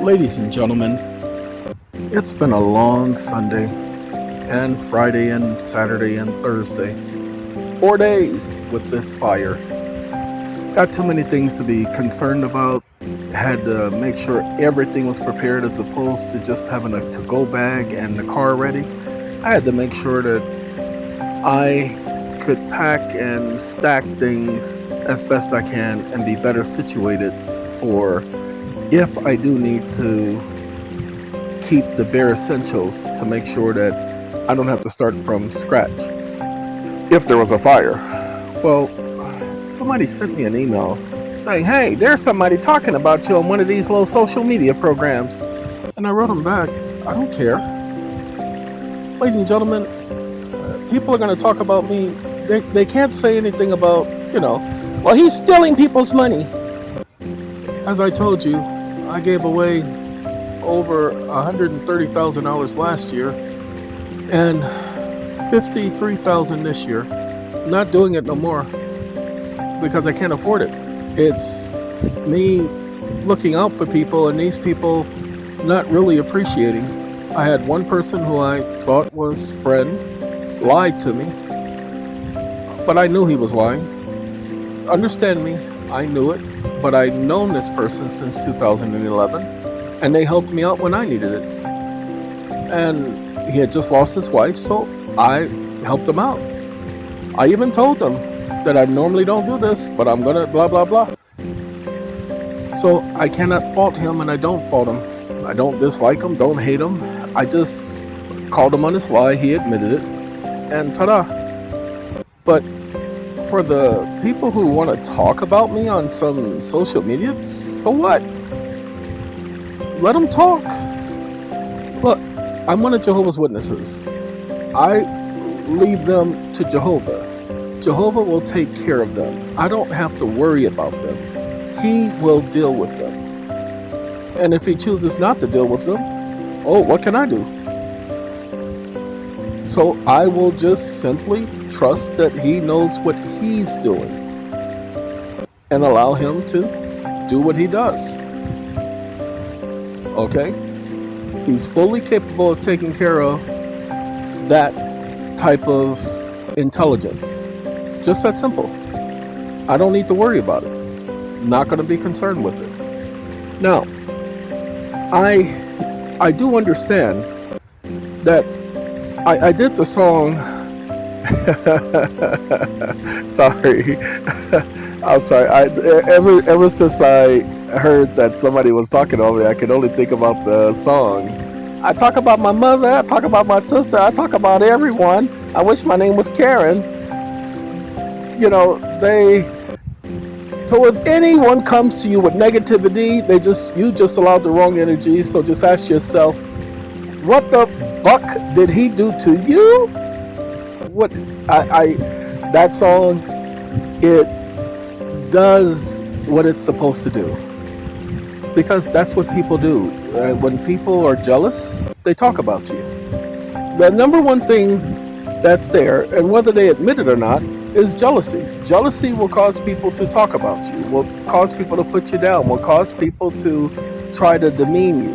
Ladies and gentlemen, it's been a long Sunday and Friday and Saturday and Thursday. 4 days with this fire. Got too many things to be concerned about. Had to make sure everything was prepared as opposed to just having a to go bag and the car ready. I had to make sure that I could pack and stack things as best I can and be better situated for if I do need to keep the bare essentials to make sure that I don't have to start from scratch if there was a fire. Well, somebody sent me an email saying, hey, there's somebody talking about you on one of these little social media programs. And I wrote them back, I don't care. Ladies and gentlemen, people are going to talk about me. They can't say anything about, well, he's stealing people's money. As I told you, I gave away over $130,000 last year and $53,000 this year. Not doing it no more because I can't afford it. It's me looking out for people and these people not really appreciating. I had one person who I thought was friend lied to me, but I knew he was lying. Understand me, I knew it, but I'd known this person since 2011 and they helped me out when I needed it. And he had just lost his wife, so I helped him out. I even told them that I normally don't do this, but I'm gonna blah blah blah. So I cannot fault him and I don't fault him. I don't dislike him, don't hate him. I just called him on his lie, he admitted it, and ta-da. But for the people who want to talk about me on some social media, so what? Let them talk. Look, I'm one of Jehovah's Witnesses. I leave them to Jehovah. Jehovah will take care of them. I don't have to worry about them. He will deal with them. And if he chooses not to deal with them, oh, what can I do? So I will just simply trust that he knows what he's doing and allow him to do what he does. Okay? He's fully capable of taking care of that type of intelligence. Just that simple. I don't need to worry about it. Not going to be concerned with it. Now, I do understand that I did the song. Sorry. I'm sorry. Ever since I heard that somebody was talking about me, I could only think about the song. I talk about my mother, I talk about my sister, I talk about everyone. I wish my name was Karen. So if anyone comes to you with negativity, you just allowed the wrong energy. So just ask yourself, what the fuck did he do to you? What that song, it does what it's supposed to do. Because that's what people do. When people are jealous, they talk about you. The number one thing that's there, and whether they admit it or not, is jealousy. Jealousy will cause people to talk about you, will cause people to put you down, will cause people to try to demean you.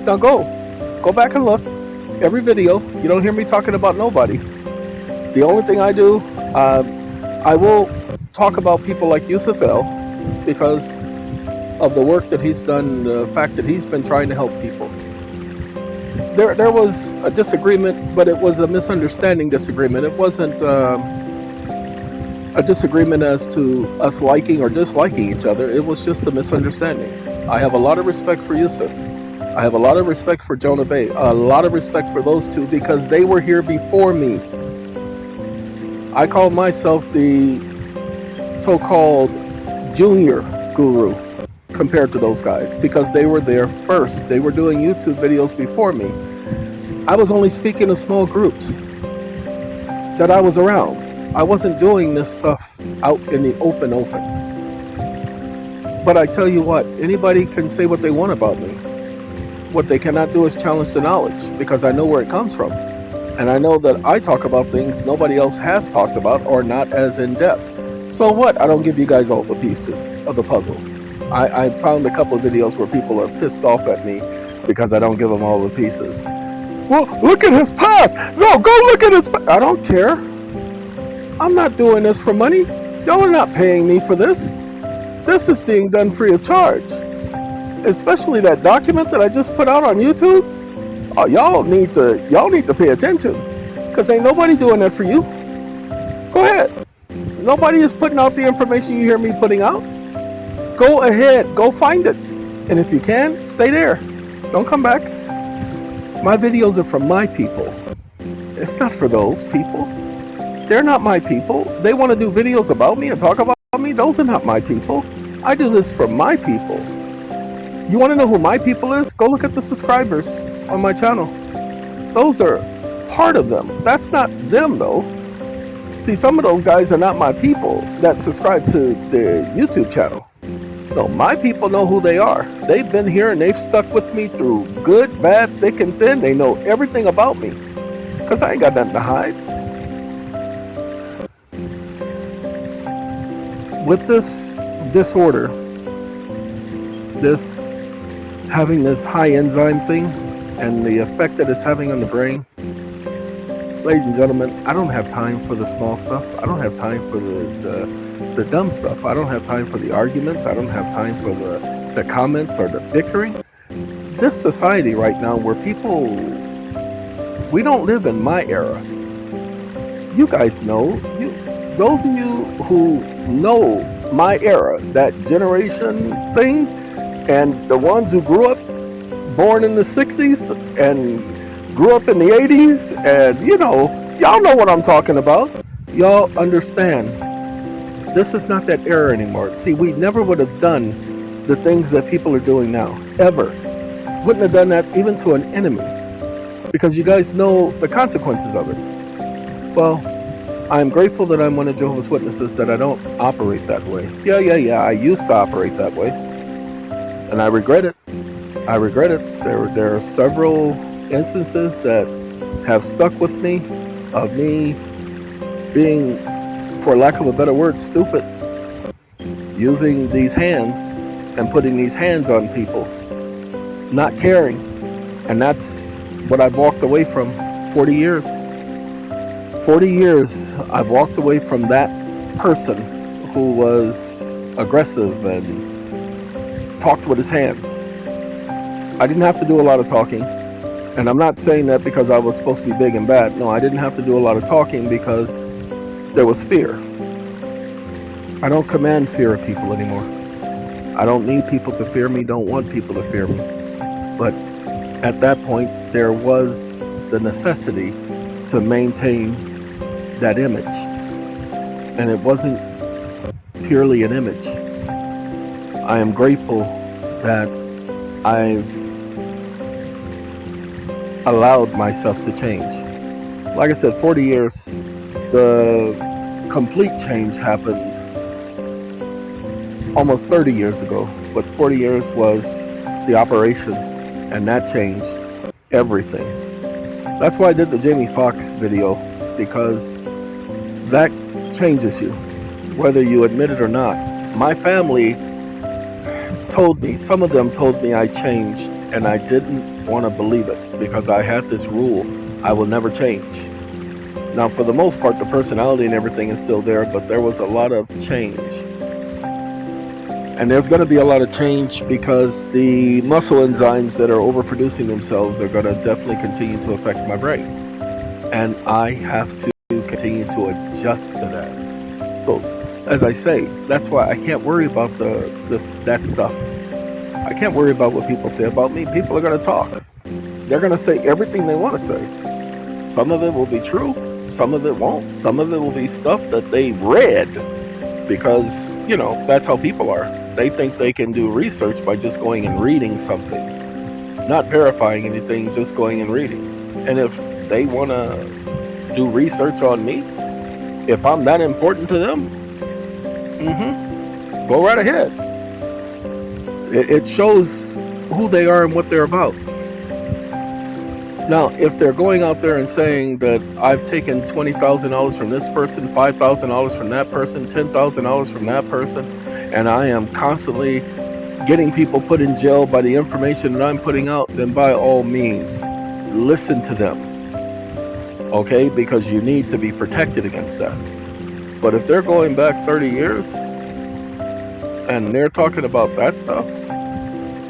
Now go back and look. Every video, you don't hear me talking about nobody. The only thing I do, I will talk about people like Yusuf El because of the work that he's done, the fact that he's been trying to help people. There was a disagreement, but it was a misunderstanding disagreement. It wasn't a disagreement as to us liking or disliking each other. It was just a misunderstanding. I have a lot of respect for Yusuf. I have a lot of respect for Jonah Bey. A lot of respect for those two because they were here before me. I call myself the so-called junior guru compared to those guys because they were there first. They were doing YouTube videos before me. I was only speaking to small groups that I was around. I wasn't doing this stuff out in the open. But I tell you what, anybody can say what they want about me. What they cannot do is challenge the knowledge because I know where it comes from. And I know that I talk about things nobody else has talked about or not as in depth. So what? I don't give you guys all the pieces of the puzzle. I found a couple of videos where people are pissed off at me because I don't give them all the pieces. Well, look at his past. No, go look at his past. I don't care. I'm not doing this for money. Y'all are not paying me for this. This is being done free of charge. Especially that document that I just put out on YouTube. Oh, y'all need to pay attention, because ain't nobody doing that for you. Go ahead. Nobody is putting out the information you hear me putting out. Go ahead, go find it. And if you can, stay there. Don't come back. My videos are from my people. It's not for those people. They're not my people. They want to do videos about me and talk about me. Those are not my people. I do this for my people. You want to know who my people is? Go look at the subscribers on my channel. Those are part of them. That's not them though. See, some of those guys are not my people that subscribe to the YouTube channel. No, my people know who they are. They've been here and they've stuck with me through good, bad, thick, and thin. They know everything about me, because I ain't got nothing to hide. With this disorder, this having this high enzyme thing and the effect that it's having on the brain, ladies and gentlemen, I don't have time for the small stuff. I don't have time for the dumb stuff. I don't have time for the arguments. I don't have time for the comments or the bickering. This society right now where people, we don't live in my era. You guys know, those of you who know my era, that generation thing, and the ones who grew up born in the 60s and grew up in the 80s, and y'all know what I'm talking about. Y'all understand. This is not that era anymore. See, we never would have done the things that people are doing now, ever. Wouldn't have done that even to an enemy, because you guys know the consequences of it. Well, I'm grateful that I'm one of Jehovah's Witnesses, that I don't operate that way. Yeah, I used to operate that way, and I regret it. I regret it. There are several instances that have stuck with me, of me being, for lack of a better word, stupid, using these hands and putting these hands on people, not caring. And that's what I've walked away from. 40 years. 40 years I've walked away from that person who was aggressive and talked with his hands. I didn't have to do a lot of talking. And I'm not saying that because I was supposed to be big and bad. No, I didn't have to do a lot of talking because there was fear. I don't command fear of people anymore. I don't need people to fear me, don't want people to fear me. But at that point, there was the necessity to maintain that image. And it wasn't purely an image. I am grateful that I've allowed myself to change. Like I said, 40 years, the complete change happened almost 30 years ago, but 40 years was the operation, and that changed everything. That's why I did the Jamie Foxx video, because that changes you, whether you admit it or not. My family told me, some of them told me I changed, and I didn't want to believe it, because I had this rule: I will never change. Now, for the most part, the personality and everything is still there, but there was a lot of change. And there's going to be a lot of change because the muscle enzymes that are overproducing themselves are going to definitely continue to affect my brain. And I have to continue to adjust to that. So, as I say, that's why I can't worry about that stuff. I can't worry about what people say about me. People are going to talk. They're going to say everything they want to say. Some of it will be true. Some of it won't. Some of it will be stuff that they read, because, that's how people are. They think they can do research by just going and reading something, not verifying anything, just going and reading. And if they want to do research on me, if I'm that important to them, go right ahead. It shows who they are and what they're about. Now, if they're going out there and saying that I've taken $20,000 from this person, $5,000 from that person, $10,000 from that person, and I am constantly getting people put in jail by the information that I'm putting out, then by all means, listen to them, okay? Because you need to be protected against that. But if they're going back 30 years and they're talking about that stuff,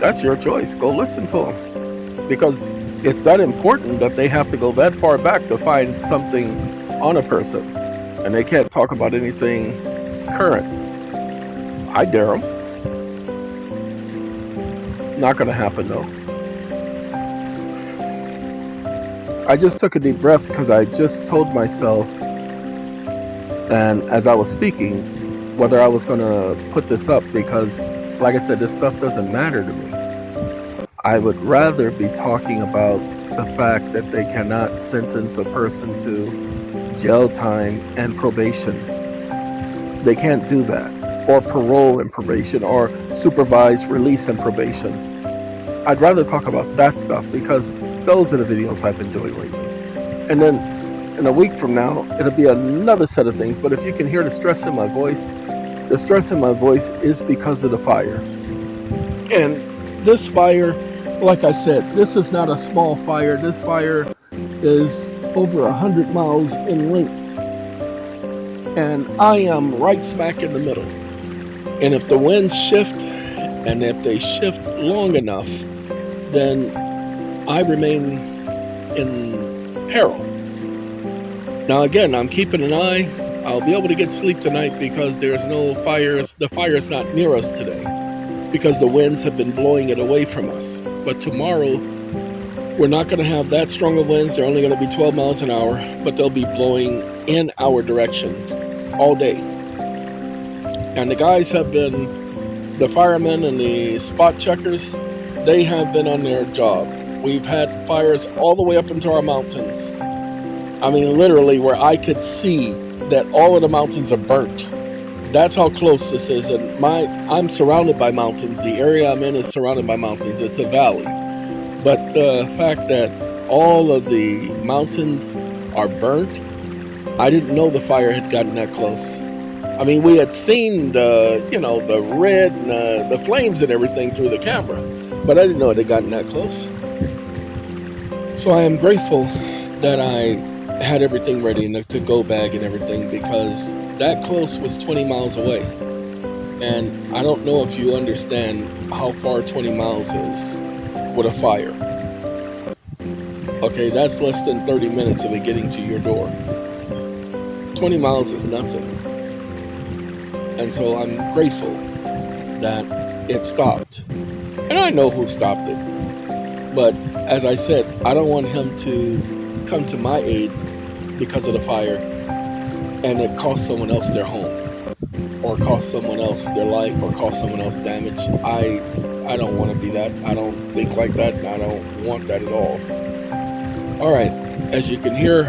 that's your choice. Go listen to them. Because it's that important that they have to go that far back to find something on a person. And they can't talk about anything current. I dare them. Not going to happen though. I just took a deep breath because I just told myself, and as I was speaking, whether I was going to put this up because, like I said, this stuff doesn't matter to me. I would rather be talking about the fact that they cannot sentence a person to jail time and probation. They can't do that. Or parole and probation, or supervised release and probation. I'd rather talk about that stuff because those are the videos I've been doing lately. And then in a week from now, it'll be another set of things. But if you can hear the stress in my voice, the stress in my voice is because of the fire. And this fire, like I said, this is not a small fire. This fire is over 100 miles in length. And I am right smack in the middle. And if the winds shift, and if they shift long enough, then I remain in peril. Now again, I'm keeping an eye. I'll be able to get sleep tonight because there's no fires. The fire's not near us today because the winds have been blowing it away from us. But tomorrow, we're not going to have that strong of winds. They're only going to be 12 miles an hour, but they'll be blowing in our direction all day. And the guys have been, the firemen and the spot checkers, they have been on their job. We've had fires all the way up into our mountains. I mean, literally where I could see that all of the mountains are burnt. That's how close this is. And I'm surrounded by mountains. The area I'm in is surrounded by mountains. It's a valley. But the fact that all of the mountains are burnt, I didn't know the fire had gotten that close. I mean, we had seen the red and the flames and everything through the camera, but I didn't know it had gotten that close. So I am grateful that I had everything ready to go bag and everything, because that close was 20 miles away. And I don't know if you understand how far 20 miles is with a fire. Okay, that's less than 30 minutes of it getting to your door. 20 miles is nothing. And so I'm grateful that it stopped. And I know who stopped it. But as I said, I don't want him to come to my aid because of the fire and it cost someone else their home, or cost someone else their life, or cost someone else damage. I don't want to be that. I don't think like that. And I don't want that at all. All right, as you can hear,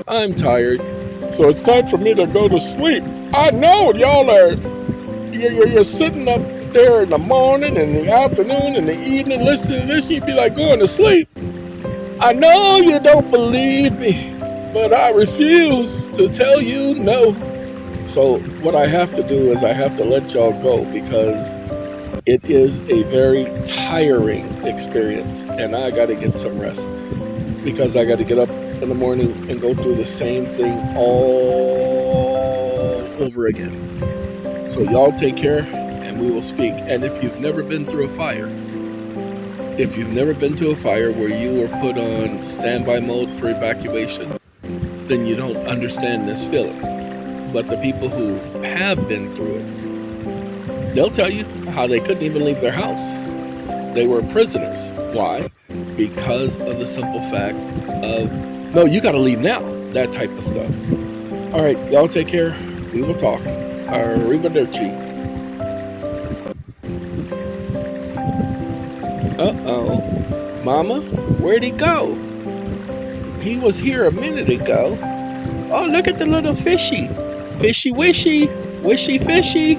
I'm tired. So it's time for me to go to sleep. I know y'all are, you're sitting up there in the morning and the afternoon and the evening listening to this. You'd be like going to sleep. I know you don't believe me, but I refuse to tell you no. So what I have to do is I have to let y'all go, because it is a very tiring experience and I got to get some rest, because I got to get up in the morning and go through the same thing all over again. So y'all take care and we will speak. And if you've never been through a fire, if you've never been to a fire where you were put on standby mode for evacuation, then you don't understand this feeling. But the people who have been through it, they'll tell you how they couldn't even leave their house. They were prisoners. Why? Because of the simple fact of, no, you got to leave now. That type of stuff. All right, y'all take care. We will talk. Arrivederci. Uh-oh. Mama, where'd he go? He was here a minute ago. Oh, look at the little fishy. Fishy wishy. Wishy fishy.